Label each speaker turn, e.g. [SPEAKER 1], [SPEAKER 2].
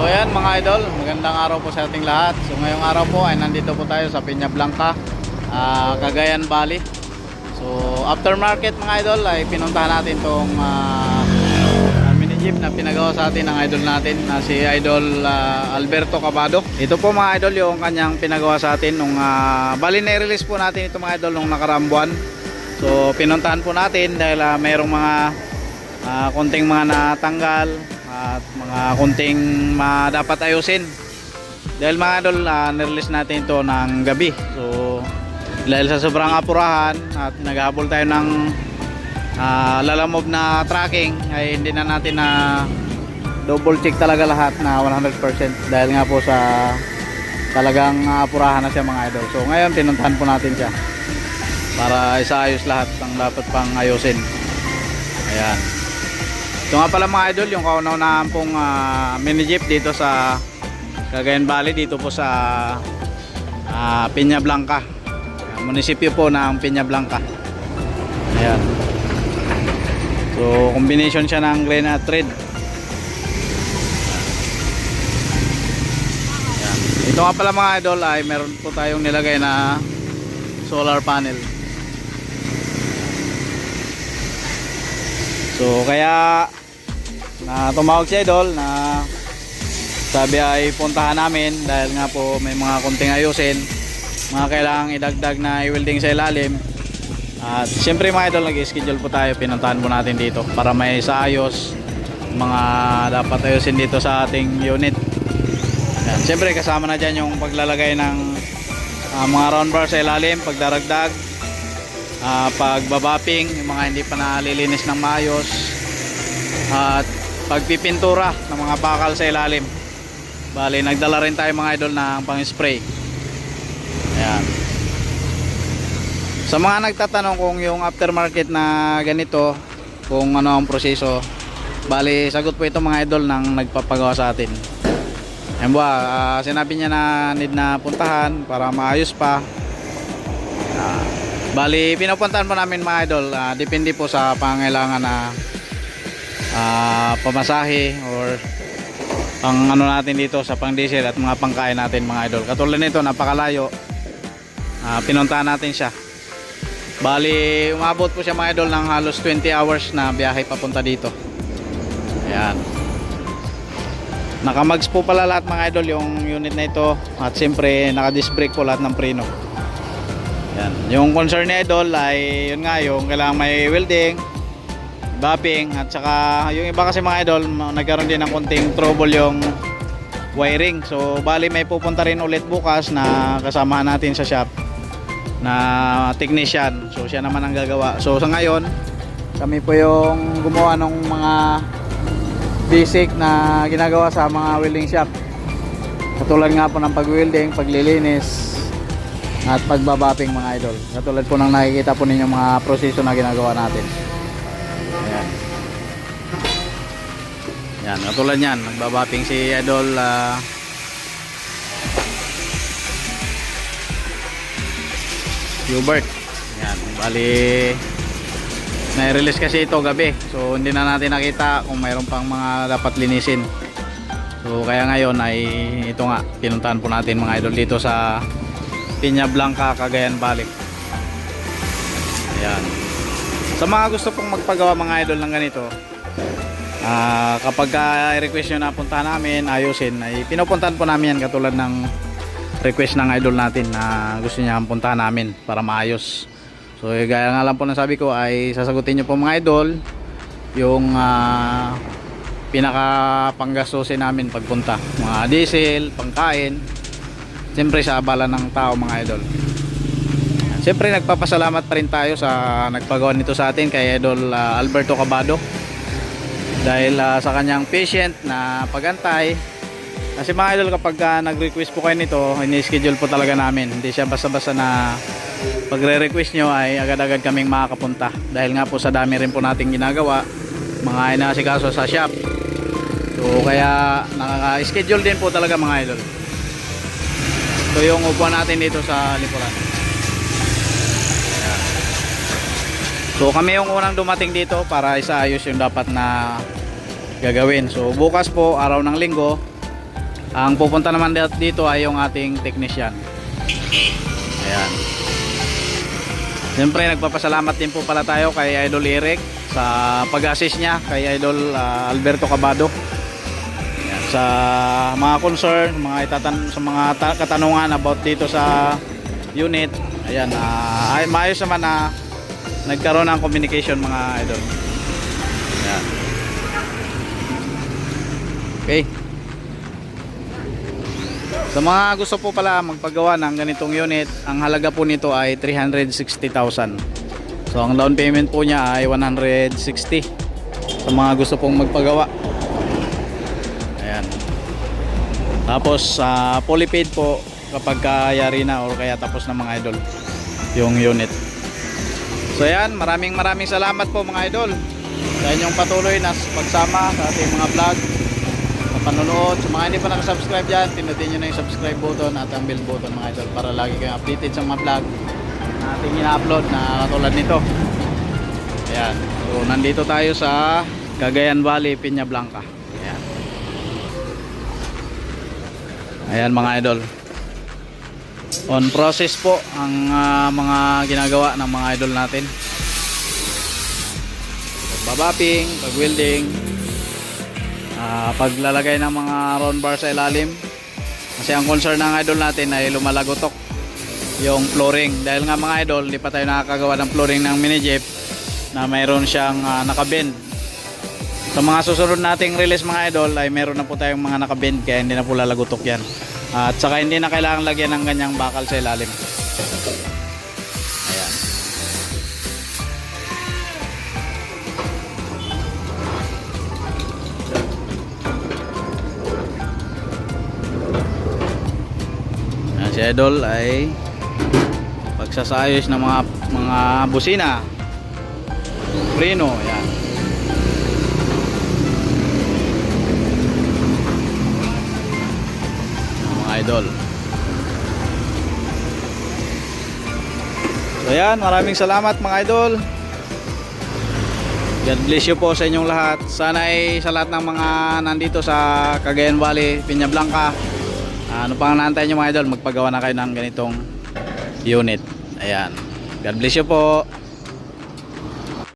[SPEAKER 1] ayan mga idol, magandang araw po sa ating lahat. So ngayong araw po ay nandito po tayo sa Peña Blanca, Cagayan Valley. So aftermarket mga idol ay pinuntahan natin tong mini jeep na pinagawa sa atin ng idol natin na si Idol Alberto Cabado. Ito po mga idol yung kanyang pinagawa sa atin nung bali na-release po natin ito mga idol nung nakaraang buwan. So pinuntahan po natin dahil mayroong mga konting mga natanggal at mga konting dapat ayusin dahil mga idol nirelease natin ito ng gabi. So dahil sa sobrang apurahan at naghabol tayo ng lalamob na tracking ay hindi na natin na double check talaga lahat na 100% dahil nga po sa talagang apurahan na siya mga idol. So ngayon pinuntahan po natin siya para isaayos lahat ng dapat pang ayusin. Ayan. Ito nga pala mga idol yung kauna-unahan pong mini jeep dito sa Cagayan Valley, dito po sa Peña Blanca, munisipyo po ng Peña Blanca. Ayan. So combination siya ng granite thread. Ayan. Ito nga pala mga idol ay meron po tayong nilagay na solar panel. So kaya tumawag si Idol na sabi ay puntahan namin dahil nga po may mga konting ayusin, mga kailangang idagdag na i-welding sa ilalim. At siyempre mga idol nag-schedule po tayo, pinuntahan po natin dito para may saayos mga dapat ayusin dito sa ating unit. Yan. Siyempre kasama na dyan yung paglalagay ng mga round bar sa ilalim, pagdaragdag, pagbabapping yung mga hindi pa nalilinis ng maayos, at pagpipintura ng mga bakal sa ilalim. Bali nagdala rin tayo mga idol ng pang spray. Ayan. Sa mga nagtatanong kung yung aftermarket na ganito kung ano ang proseso, bali sagot po ito mga idol ng nagpapagawa sa atin. Ayan ba, sinabi niya na need na puntahan para maayos pa. Bali pinupuntahan po namin mga idol, depende po sa pangailangan na pamasahe or pang ano natin dito sa pang diesel at mga pangkain natin mga idol. Katulad nito napakalayo, pinuntahan natin siya. Bali umabot po siya mga idol ng halos 20 hours na biyahe papunta dito. Ayan. Nakamags po pala lahat mga idol yung unit na ito, at siyempre naka disc brake po lahat ng preno. Yan. Yung concern ni Idol ay yun nga, yung kailangan may welding, bapping, at saka yung iba kasi mga idol nagkaroon din ng konting trouble yung wiring. So bali may pupunta rin ulit bukas na kasamahan natin sa shop na technician. So siya naman ang gagawa. So sa ngayon kami po yung gumawa ng mga basic na ginagawa sa mga welding shop, katulad nga po ng pag-welding, paglilinis at pagbabapping mga idol. Katulad po ng nakikita po ninyo mga proseso na ginagawa natin. Ayan. Yan, katulad yan, nagbabapping si Idol Hubert. Yan, bali na-release kasi ito gabi, so hindi na natin nakita kung mayroon pang mga dapat linisin. So kaya ngayon ay ito nga, pinuntahan po natin mga idol dito sa Peña Blanca, Cagayan Valley. Ayan. Sa mga gusto pong magpagawa mga idol ng ganito, kapag request nyo na puntahan namin, ayusin, ay pinupuntahan po namin yan katulad ng request ng idol natin na gusto niya puntahan namin para maayos. So gaya nga lang po na sabi ko ay sasagutin nyo po mga idol yung pinaka panggastusin namin pagpunta, mga diesel, pangkain, siyempre sa abala ng tao mga idol. Siyempre nagpapasalamat pa rin tayo sa nagpagawa nito sa atin kay Idol Alberto Cabado dahil sa kanyang patient na pagantay. Kasi mga idol kapag nag-request po kayo nito, ini-schedule po talaga namin, hindi siya basta-basta na pagre-request nyo ay agad-agad kaming makakapunta dahil nga po sa dami rin po nating ginagawa, mga inasikaso sa shop. So kaya nakaka-schedule din po talaga mga idol. So yung upuan natin dito sa likuran. So kami yung unang dumating dito para isaayos yung dapat na gagawin. So bukas po, araw ng linggo, Ang pupunta naman dito ay yung ating technician. Ayan. Siyempre nagpapasalamat din po pala tayo kay Idol Eric sa pag-assist niya kay Idol Alberto Cabado. Ayan. Sa mga concern, sa mga katanungan about dito sa unit. Ayan, maayos naman na nagkaroon ng communication mga idol. Ayan. Okay. Sa mga gusto po pala magpagawa ng ganitong unit, ang halaga po nito ay 360,000. So ang down payment po niya ay 160 sa mga gusto pong magpagawa. Ayan. Tapos fully paid po kapag kayari na or kaya tapos na mga idol yung unit. So ayan, maraming salamat po mga idol sa inyong patuloy na pagsama sa ating mga vlog, sa panonood. Sa mga hindi pa nakasubscribe dyan, pinutin nyo na yung subscribe button at ang bell button mga idol para lagi kayong updated sa mga vlog na ating ina-upload na katulad nito. Ayan, so nandito tayo sa Cagayan Valley, Peña Blanca. Ayan, ayan mga idol, on process po ang mga ginagawa ng mga idol natin. Pagbabapping, pag-welding, paglalagay ng mga round bar sa ilalim. Kasi ang concern ng idol natin ay lumalagotok yung flooring. Dahil nga mga idol, hindi pa tayo nakakagawa ng flooring ng mini jeep na mayroon siyang nakabend. Sa mga susunod nating release mga idol ay meron na po tayong mga nakabend, kaya hindi na po lalagotok yan. At saka hindi na kailangan lagyan ng ganyang bakal sa ilalim. Ayan. Ayan, si idol ay pagsasayos ng mga busina, preno. Ayan. Idol. So ayan, maraming salamat mga idol. God bless you po sa inyong lahat. Sana ay sa lahat ng mga nandito sa Cagayan Valley, Peña Blanca, ano pang naantay nyo mga idol, magpagawa na kayo ng ganitong unit. Ayan. God bless you po.